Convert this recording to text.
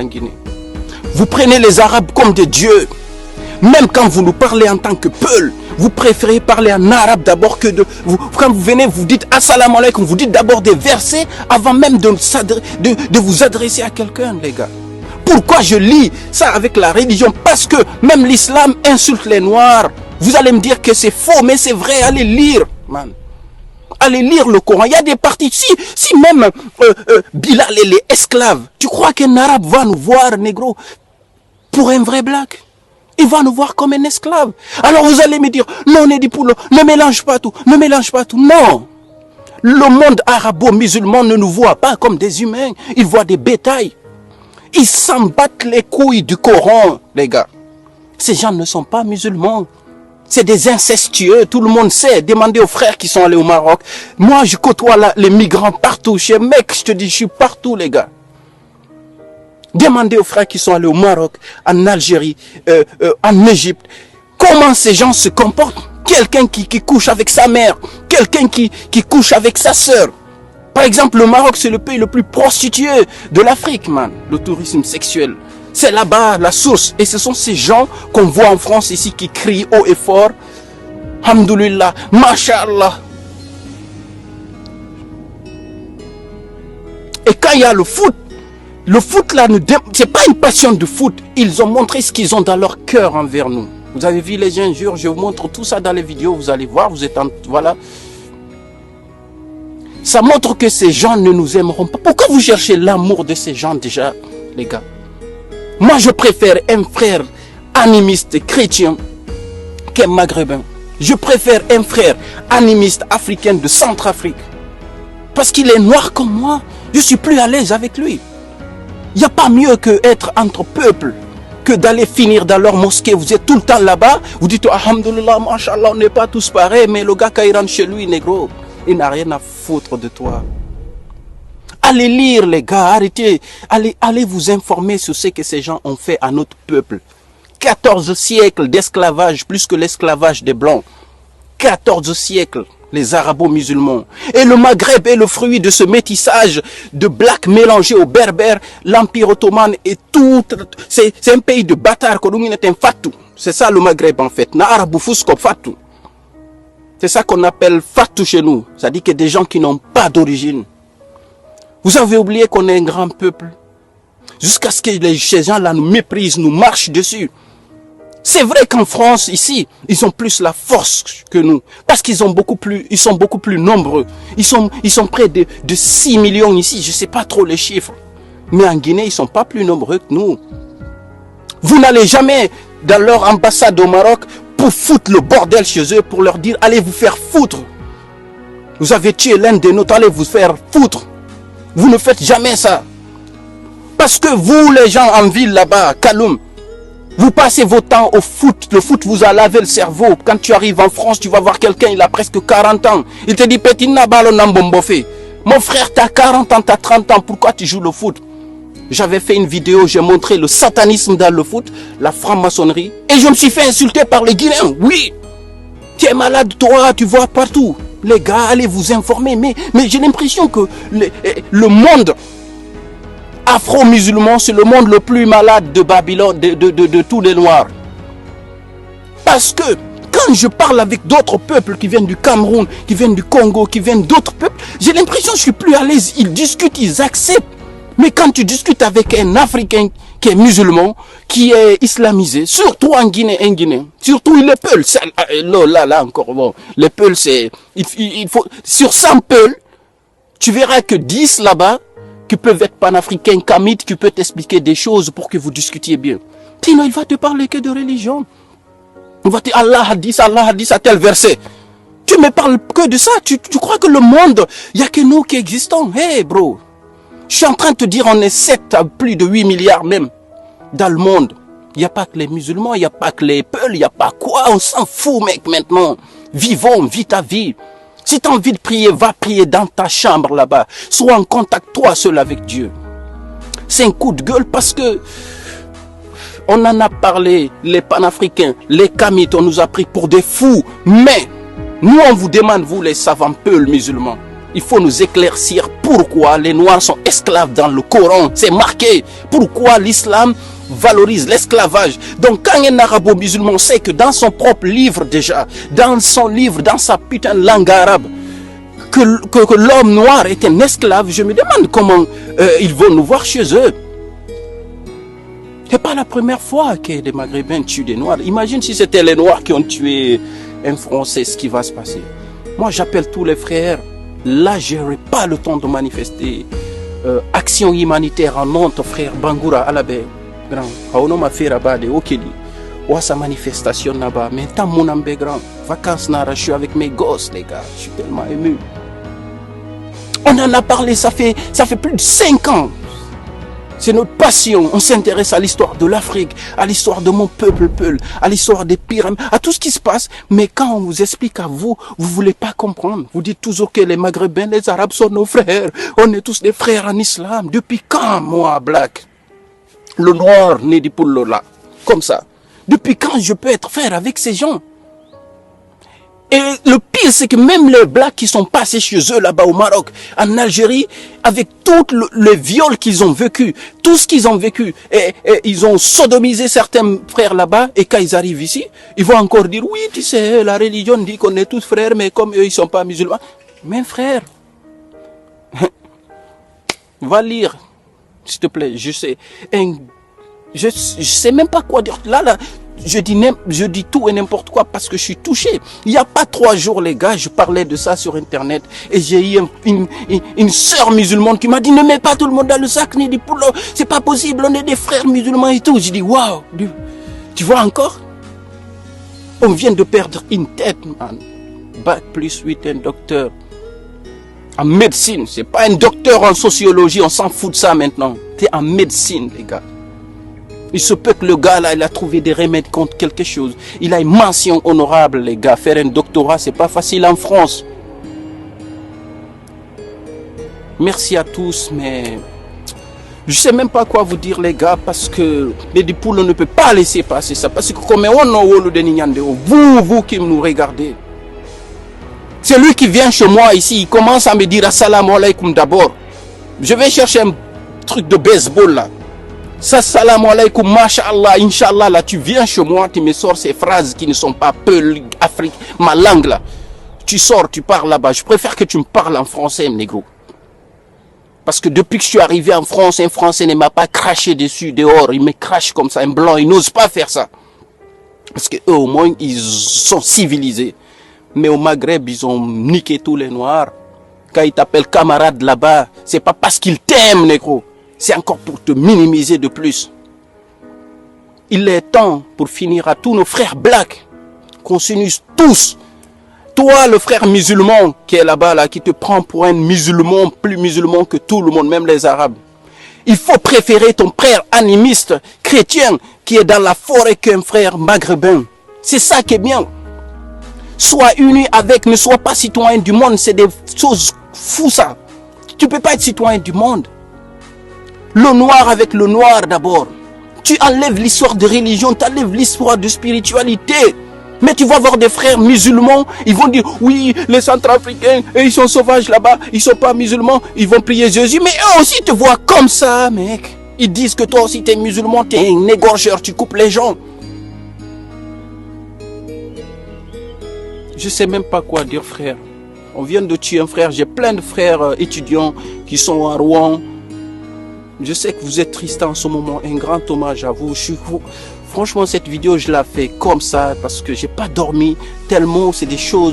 en Guinée. Vous prenez les Arabes comme des dieux. Même quand vous nous parlez en tant que Peul, vous préférez parler en arabe d'abord que de... quand vous venez, vous dites assalamu alaikum, vous dites d'abord des versets avant même de vous adresser à quelqu'un, les gars. Pourquoi je lis ça avec la religion? Parce que même l'islam insulte les Noirs. Vous allez me dire que c'est faux, mais c'est vrai, allez lire, man. Allez lire le Coran. Il y a des parties. Si même Bilal et les esclaves, tu crois qu'un arabe va nous voir, négro, pour un vrai black? Il va nous voir comme un esclave. Alors vous allez me dire, non, Nedi Poulo, ne mélange pas tout, ne mélange pas tout. Non. Le monde arabo-musulman ne nous voit pas comme des humains. Il voit des bétails. Ils s'en battent les couilles du Coran, les gars. Ces gens ne sont pas musulmans. C'est des incestueux, tout le monde sait. Demandez aux frères qui sont allés au Maroc. Moi, je côtoie les migrants partout. Chez mec, je te dis, je suis partout, les gars. Demandez aux frères qui sont allés au Maroc, en Algérie, en Égypte. Comment ces gens se comportent? Quelqu'un qui couche avec sa mère. Quelqu'un qui couche avec sa sœur. Par exemple, le Maroc, c'est le pays le plus prostitué de l'Afrique, man. Le tourisme sexuel. C'est là-bas la source. Et ce sont ces gens qu'on voit en France ici qui crient haut et fort. Hamdoulillah, Masha'Allah. Et quand il y a le foot là, c'est pas une passion de foot. Ils ont montré ce qu'ils ont dans leur cœur envers nous. Vous avez vu les injures, je vous montre tout ça dans les vidéos, vous allez voir, vous êtes voilà. Ça montre que ces gens ne nous aimeront pas. Pourquoi vous cherchez l'amour de ces gens déjà, les gars? Moi, je préfère un frère animiste chrétien qu'un maghrébin. Je préfère un frère animiste africain de Centrafrique. Parce qu'il est noir comme moi. Je suis plus à l'aise avec lui. Il n'y a pas mieux qu'être entre peuples que d'aller finir dans leur mosquée. Vous êtes tout le temps là-bas. Vous dites, alhamdoulilah, mashallah, on n'est pas tous pareils. Mais le gars, quand il rentre chez lui, négro, il n'a rien à foutre de toi. Allez lire, les gars, arrêtez. Allez vous informer sur ce que ces gens ont fait à notre peuple. 14 siècles d'esclavage, plus que l'esclavage des Blancs. 14 siècles, les arabo-musulmans. Et le Maghreb est le fruit de ce métissage de blacks mélangés aux berbères. L'Empire ottoman est tout... C'est un pays de bâtards. C'est ça le Maghreb en fait. C'est ça qu'on appelle fatou chez nous. Ça dit que des gens qui n'ont pas d'origine. Vous avez oublié qu'on est un grand peuple. Jusqu'à ce que ces gens-là nous méprisent, nous marchent dessus. C'est vrai qu'en France, ici, ils ont plus la force que nous. Parce qu'ils sont beaucoup plus nombreux. Ils sont près de 6 millions ici. Je ne sais pas trop les chiffres. Mais en Guinée, ils ne sont pas plus nombreux que nous. Vous n'allez jamais dans leur ambassade au Maroc pour foutre le bordel chez eux, pour leur dire, allez vous faire foutre. Vous avez tué l'un des nôtres, allez vous faire foutre. Vous ne faites jamais ça. Parce que vous, les gens en ville là-bas, Kaloum, vous passez vos temps au foot. Le foot vous a lavé le cerveau. Quand tu arrives en France, tu vas voir quelqu'un, il a presque 40 ans. Il te dit, petit nabalo nambombofe. Mon frère, t'as 40 ans, t'as 30 ans, pourquoi tu joues le foot? J'avais fait une vidéo, j'ai montré le satanisme dans le foot, la franc-maçonnerie. Et je me suis fait insulter par les Guinéens. Oui, tu es malade, toi, tu vois partout. Les gars, allez vous informer. Mais j'ai l'impression que le monde afro-musulman, c'est le monde le plus malade de Babylone, de tous les Noirs. Parce que quand je parle avec d'autres peuples qui viennent du Cameroun, qui viennent du Congo, qui viennent d'autres peuples, j'ai l'impression que je suis plus à l'aise. Ils discutent, ils acceptent. Mais quand tu discutes avec un Africain qui est musulman, qui est islamisé, surtout en Guinée, surtout les Peuls, là encore, bon, les Peuls, c'est, il faut, sur 100 Peuls, tu verras que 10 là-bas, qui peuvent être panafricains, kamites, qui peuvent t'expliquer des choses pour que vous discutiez bien. Sinon, il va te parler que de religion. Il va te dire, Allah a dit à tel verset. Tu me parles que de ça, tu crois que le monde, il n'y a que nous qui existons. Hey, bro. Je suis en train de te dire, on est 7 à plus de 8 milliards même dans le monde. Il n'y a pas que les musulmans, il n'y a pas que les Peuls, il n'y a pas quoi. On s'en fout, mec, maintenant. Vivons, vis ta vie. Si tu as envie de prier, va prier dans ta chambre là-bas. Sois en contact, toi seul avec Dieu. C'est un coup de gueule parce que on en a parlé, les panafricains, les kamites, on nous a pris pour des fous. Mais nous, on vous demande, vous les savants Peuls musulmans, Il faut nous éclaircir pourquoi les Noirs sont esclaves dans le Coran. C'est marqué. Pourquoi l'islam valorise l'esclavage. Donc quand un arabo-musulman sait que dans son propre livre déjà, dans son livre, dans sa putain de langue arabe, que l'homme noir est un esclave, je me demande comment ils vont nous voir chez eux. C'est pas la première fois que les Maghrébins tuent des Noirs. Imagine si c'était les Noirs qui ont tué un Français, ce qui va se passer. Moi, j'appelle tous les frères. Là, je n'aurai pas le temps de manifester. Action humanitaire en Nantes, frère Bangoura, Alabé, grand. Aono ma fait rabat de Okeli. Ou sa manifestation là-bas. Mais tant mon ambé grand. Vacances nara, je suis avec mes gosses, les gars. Je suis tellement ému. On en a parlé, ça fait plus de 5 ans. C'est notre passion. On s'intéresse à l'histoire de l'Afrique, à l'histoire de mon peuple, à l'histoire des pyramides, à tout ce qui se passe. Mais quand on vous explique à vous, vous voulez pas comprendre. Vous dites toujours que les Maghrébins, les Arabes sont nos frères. On est tous des frères en islam. Depuis quand, moi, Black, le noir né du poulo là, comme ça? Depuis quand je peux être frère avec ces gens? Et le pire, c'est que même les Blacks qui sont passés chez eux là-bas au Maroc, en Algérie, avec tout le viol qu'ils ont vécu, tout ce qu'ils ont vécu, et ils ont sodomisé certains frères là-bas, et quand ils arrivent ici, ils vont encore dire, oui, tu sais, la religion dit qu'on est tous frères, mais comme eux, ils sont pas musulmans. Mais frère, va lire, s'il te plaît, je sais même pas quoi dire. Là, je dis tout et n'importe quoi parce que je suis touché. Il n'y a pas 3 jours, les gars, je parlais de ça sur Internet et j'ai eu une sœur musulmane qui m'a dit ne mets pas tout le monde dans le sac, ni dit c'est pas possible, on est des frères musulmans et tout. J'ai dit waouh, tu vois encore? On vient de perdre une tête, man. Bac plus 8, un docteur en médecine. C'est pas un docteur en sociologie, on s'en fout de ça maintenant. T'es en médecine, les gars. Il se peut que le gars là, il a trouvé des remèdes contre quelque chose. Il a une mention honorable, les gars. Faire un doctorat, c'est pas facile en France. Merci à tous, mais je sais même pas quoi vous dire, les gars, parce que les dipoules ne peut pas laisser passer ça. Parce que comme on a vous qui nous regardez, c'est lui qui vient chez moi ici, il commence à me dire assalamu alaikum d'abord. Je vais chercher un truc de baseball là. Ça, salam alaikum, masha'Allah, inshallah, là, tu viens chez moi, tu me sors ces phrases qui ne sont pas peu Afrique, ma langue là. Tu sors, tu parles là-bas. Je préfère que tu me parles en français, négro. Parce que depuis que je suis arrivé en France, un Français ne m'a pas craché dessus, dehors. Il me crache comme ça, un blanc, il n'ose pas faire ça. Parce que eux, au moins, ils sont civilisés. Mais au Maghreb, ils ont niqué tous les Noirs. Quand ils t'appellent camarade là-bas, c'est pas parce qu'ils t'aiment, négro. C'est encore pour te minimiser de plus. Il est temps pour finir à tous nos frères blacks, qu'on s'unisse tous. Toi, le frère musulman qui est là-bas, là, qui te prend pour un musulman, plus musulman que tout le monde, même les Arabes. Il faut préférer ton frère animiste, chrétien, qui est dans la forêt qu'un frère maghrébin. C'est ça qui est bien. Sois uni avec, ne sois pas citoyen du monde, c'est des choses fous ça. Tu ne peux pas être citoyen du monde. Le noir avec le noir d'abord. Tu enlèves l'histoire de religion, tu enlèves l'histoire de spiritualité. Mais tu vas voir des frères musulmans, ils vont dire, oui, les Centrafricains, ils sont sauvages là-bas, ils ne sont pas musulmans, ils vont prier Jésus. Mais eux aussi te voient comme ça, mec. Ils disent que toi aussi tu es musulman, tu es un égorgeur, tu coupes les gens. Je ne sais même pas quoi dire, frère. On vient de tuer un frère, j'ai plein de frères étudiants qui sont à Rouen. Je sais que vous êtes triste en ce moment, un grand hommage à vous. Franchement, cette vidéo, je la fais comme ça parce que j'ai pas dormi tellement. C'est des choses